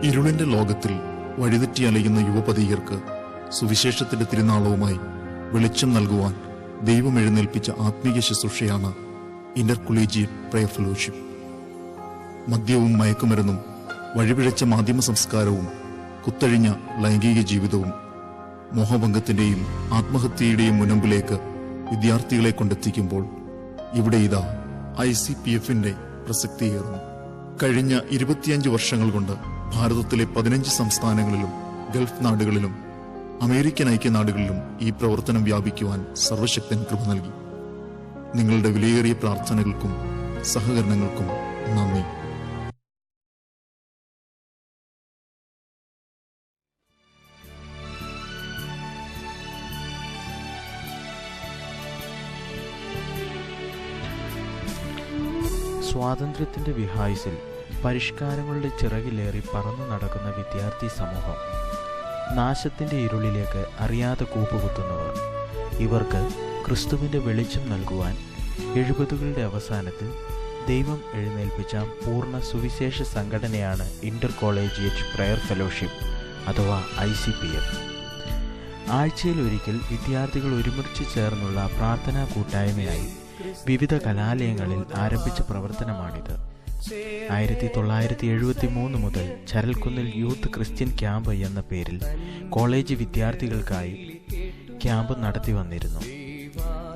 ഇരുളിന്റെ ലോകത്തിൽ വഴിതെറ്റി അലയുന്ന യുവപതിയർക്ക് സുവിശേഷത്തിന്റെ തിരുനാളവുമായി വെളിച്ചം നൽകുവാൻ ദൈവം എഴുന്നേൽപ്പിച്ച ആത്മീയ ശുശ്രൂഷയാണ് ഇന്റർ കൊളീജിയറ്റ് പ്രയർ ഫെലോഷിപ്പ്. മദ്യവും മയക്കുമരുന്നും വഴിപിഴച്ച മാധ്യമ സംസ്കാരവും കുത്തഴിഞ്ഞ ലൈംഗിക ജീവിതവും മോഹഭംഗത്തിന്റെയും ആത്മഹത്യയുടെയും മുനമ്പിലേക്ക് വിദ്യാർത്ഥികളെ കൊണ്ടെത്തിക്കുമ്പോൾ ഇവിടെ ഇതാ ICPFന്റെ പ്രസക്തിയേറുന്നു. കഴിഞ്ഞ 25 വർഷങ്ങൾ കൊണ്ട് ഭാരതത്തിലെ 15 സംസ്ഥാനങ്ങളിലും ഗൾഫ് നാടുകളിലും അമേരിക്കൻ ഐക്യനാടുകളിലും ഈ പ്രവർത്തനം വ്യാപിക്കുവാൻ സർവശക്തൻ കൃപ നൽകി. നിങ്ങളുടെ വിലയേറിയ പ്രാർത്ഥനകൾക്കും സഹകരണങ്ങൾക്കും നന്ദി. സ്വാതന്ത്ര്യത്തിന്റെ വിഹായസിൽ പരിഷ്കാരങ്ങളുടെ ചിറകിലേറി പറന്നു നടക്കുന്ന വിദ്യാർത്ഥി സമൂഹം, നാശത്തിന്റെ ഇരുളിലേക്ക് അറിയാതെ കൂപ്പുകുത്തുന്നവർ, ഇവർക്ക് ക്രിസ്തുവിന്റെ വെളിച്ചം നൽകുവാൻ 70കളുടെ അവസാനത്തിൽ ദൈവം എഴുന്നേൽപ്പിച്ച പൂർണ്ണ സുവിശേഷ സംഘടനയാണ് ഇന്റർ കോളേജിയറ്റ് പ്രയർ ഫെലോഷിപ്പ് അഥവാ ICPF. ആഴ്ചയിലൊരിക്കൽ വിദ്യാർത്ഥികൾ ഒരുമിച്ച് ചേർന്നുള്ള പ്രാർത്ഥനാ കൂട്ടായ്മയായി വിവിധ കലാലയങ്ങളിൽ ആരംഭിച്ച പ്രവർത്തനമാണിത്. 1973 മുതൽ ചരൽക്കുന്നിൽ യൂത്ത് ക്രിസ്ത്യൻ ക്യാമ്പ് എന്ന പേരിൽ കോളേജ് വിദ്യാർത്ഥികൾക്കായി ക്യാമ്പ് നടത്തി വന്നിരുന്നു.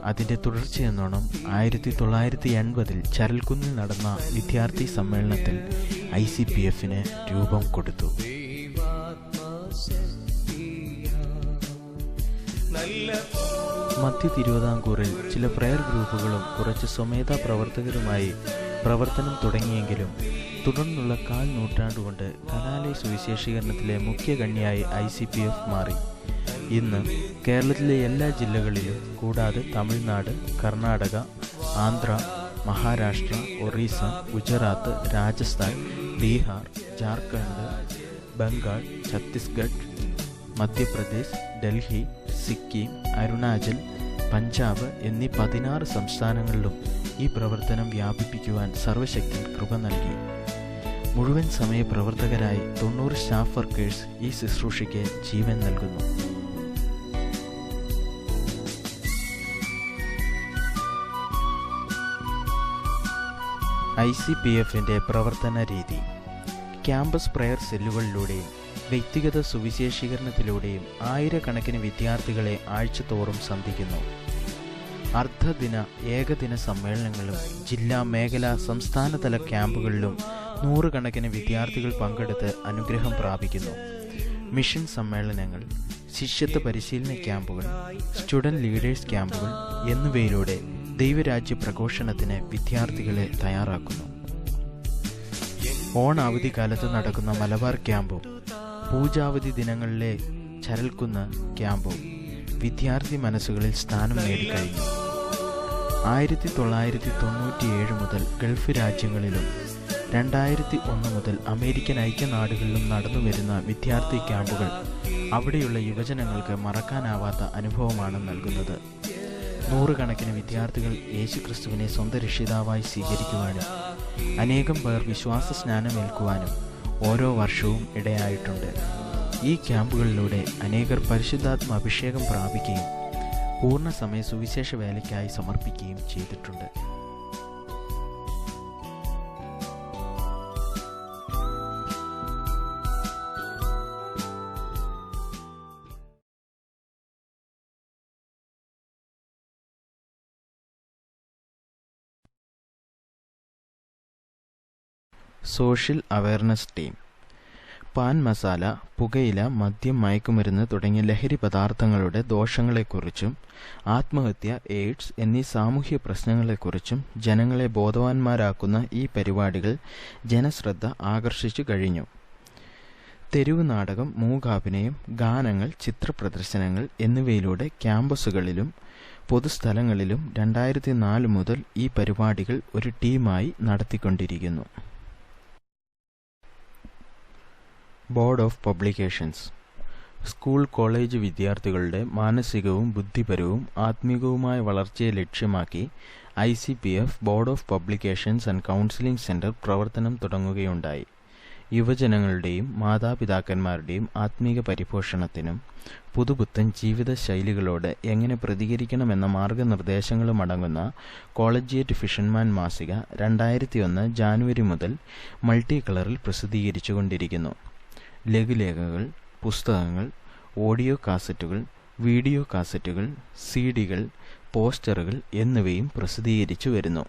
അതിൻ്റെ തുടർച്ചയെന്നോണം 1980 ചരൽക്കുന്നിൽ നടന്ന വിദ്യാർത്ഥി സമ്മേളനത്തിൽ ICPFന് രൂപം കൊടുത്തു. മധ്യ തിരുവിതാംകൂറിൽ ചില പ്രയർ ഗ്രൂപ്പുകളും കുറച്ച് സ്വമേധാ പ്രവർത്തകരുമായി പ്രവർത്തനം തുടങ്ങിയെങ്കിലും തുടർന്നുള്ള 1/4 നൂറ്റാണ്ടുകൊണ്ട് കലാലയ സുവിശേഷീകരണത്തിലെ മുഖ്യ കണ്ണിയായി ICPF മാറി. ഇന്ന് കേരളത്തിലെ എല്ലാ ജില്ലകളിലും കൂടാതെ തമിഴ്നാട്, കർണാടക, ആന്ധ്ര, മഹാരാഷ്ട്ര, ഒറീസ, ഗുജറാത്ത്, രാജസ്ഥാൻ, ബീഹാർ, ജാർഖണ്ഡ്, ബംഗാൾ, ഛത്തീസ്ഗഡ്, മധ്യപ്രദേശ്, ഡൽഹി, സിക്കിം, അരുണാചൽ, പഞ്ചാബ് എന്നീ 16 സംസ്ഥാനങ്ങളിലും ഈ പ്രവർത്തനം വ്യാപിപ്പിക്കുവാൻ സർവശക്തൻ കൃപ നൽകി. മുഴുവൻ സമയ പ്രവർത്തകരായി 90 സ്റ്റാഫ് വർക്കേഴ്സ് ഈ ശുശ്രൂഷയ്ക്ക് ജീവൻ നൽകുന്നു. ICPFന്റെ പ്രവർത്തന രീതി ക്യാമ്പസ് പ്രയർ സെല്ലുകളിലൂടെയും വ്യക്തിഗത സുവിശേഷീകരണത്തിലൂടെയും ആയിരക്കണക്കിന് വിദ്യാർത്ഥികളെ ആഴ്ചതോറും സന്ധിക്കുന്നു. അർദ്ധദിന ഏകദിന സമ്മേളനങ്ങളും ജില്ലാ, മേഖലാ, സംസ്ഥാനതല ക്യാമ്പുകളിലും 100 കണക്കിന് വിദ്യാർത്ഥികൾ പങ്കെടുത്ത് അനുഗ്രഹം പ്രാപിക്കുന്നു. മിഷൻ സമ്മേളനങ്ങൾ, ശിഷ്യത്വ പരിശീലന ക്യാമ്പുകൾ, സ്റ്റുഡൻറ് ലീഡേഴ്സ് ക്യാമ്പുകൾ എന്നിവയിലൂടെ ദൈവരാജ്യ പ്രഘോഷണത്തിന് വിദ്യാർത്ഥികളെ തയ്യാറാക്കുന്നു. ഓണാവധി കാലത്ത് നടക്കുന്ന മലബാർ ക്യാമ്പും പൂജാവധി ദിനങ്ങളിലെ ചരൽക്കുന്ന് ക്യാമ്പും വിദ്യാർത്ഥി മനസ്സുകളിൽ സ്ഥാനം നേടിക്കഴിഞ്ഞു. 1997 മുതൽ ഗൾഫ് രാജ്യങ്ങളിലും 2001 മുതൽ അമേരിക്കൻ ഐക്യനാടുകളിലും നടന്നുവരുന്ന വിദ്യാർത്ഥി ക്യാമ്പുകൾ അവിടെയുള്ള യുവജനങ്ങൾക്ക് മറക്കാനാവാത്ത അനുഭവമാണ് നൽകുന്നത്. 100 കണക്കിന് വിദ്യാർത്ഥികൾ യേശുക്രിസ്തുവിനെ സ്വന്തം രക്ഷിതാവായി സ്വീകരിക്കുവാനും അനേകം പേർ വിശ്വാസ സ്നാനമേൽക്കുവാനും ഓരോ വർഷവും ഇടയായിട്ടുണ്ട്. ഈ ക്യാമ്പുകളിലൂടെ അനേകർ പരിശുദ്ധാത്മ അഭിഷേകം പ്രാപിക്കുകയും പൂർണ്ണസമയ സുവിശേഷ വേലയ്ക്കായി സമർപ്പിക്കുകയും ചെയ്തിട്ടുണ്ട്. Social awareness team pan masala, പുകയില, മദ്യം, മയക്കുമരുന്ന് തുടങ്ങിയ ലഹരി പദാർത്ഥങ്ങളുടെ ദോഷങ്ങളെക്കുറിച്ചും ആത്മഹത്യ, എയ്ഡ്സ് എന്നീ സാമൂഹ്യ പ്രശ്നങ്ങളെക്കുറിച്ചും ജനങ്ങളെ ബോധവാന്മാരാക്കുന്ന ഈ പരിപാടികൾ ജനശ്രദ്ധ ആകർഷിച്ചു കഴിഞ്ഞു. തെരുവ് നാടകം, മൂകാഭിനയം, ഗാനങ്ങൾ, ചിത്രപ്രദർശനങ്ങൾ എന്നിവയിലൂടെ ക്യാമ്പസുകളിലും പൊതുസ്ഥലങ്ങളിലും 2004 മുതൽ ഈ പരിപാടികൾ ഒരു ടീമായി നടത്തിക്കൊണ്ടിരിക്കുന്നു. Board of publications school, college വിദ്യാർത്ഥികളുടെ മാനസികവും ബുദ്ധിപരവും ആത്മീകവുമായ വളർച്ചയെ ലക്ഷ്യമാക്കി ICPF board of publications and counselling centre പ്രവർത്തനം തുടങ്ങുകയുണ്ടായി. യുവജനങ്ങളുടെയും മാതാപിതാക്കന്മാരുടെയും ആത്മീക പരിപോഷണത്തിനും പുതുപുത്തൻ ജീവിത ശൈലികളോട് എങ്ങനെ പ്രതികരിക്കണമെന്ന മാർഗനിർദ്ദേശങ്ങളും അടങ്ങുന്ന കോളജിയേറ്റ് ഫിഷന്മാൻ മാസിക 2001 ജാനുവരി മുതൽ മൾട്ടി കളറിൽ പ്രസിദ്ധീകരിച്ചുകൊണ്ടിരിക്കുന്നു. ലഘുലേഖകൾ, പുസ്തകങ്ങൾ, ഓഡിയോ കാസറ്റുകൾ, വീഡിയോ കാസറ്റുകൾ, CD-കൾ, പോസ്റ്ററുകൾ എന്നിവയും പ്രസിദ്ധീകരിച്ചു വരുന്നു.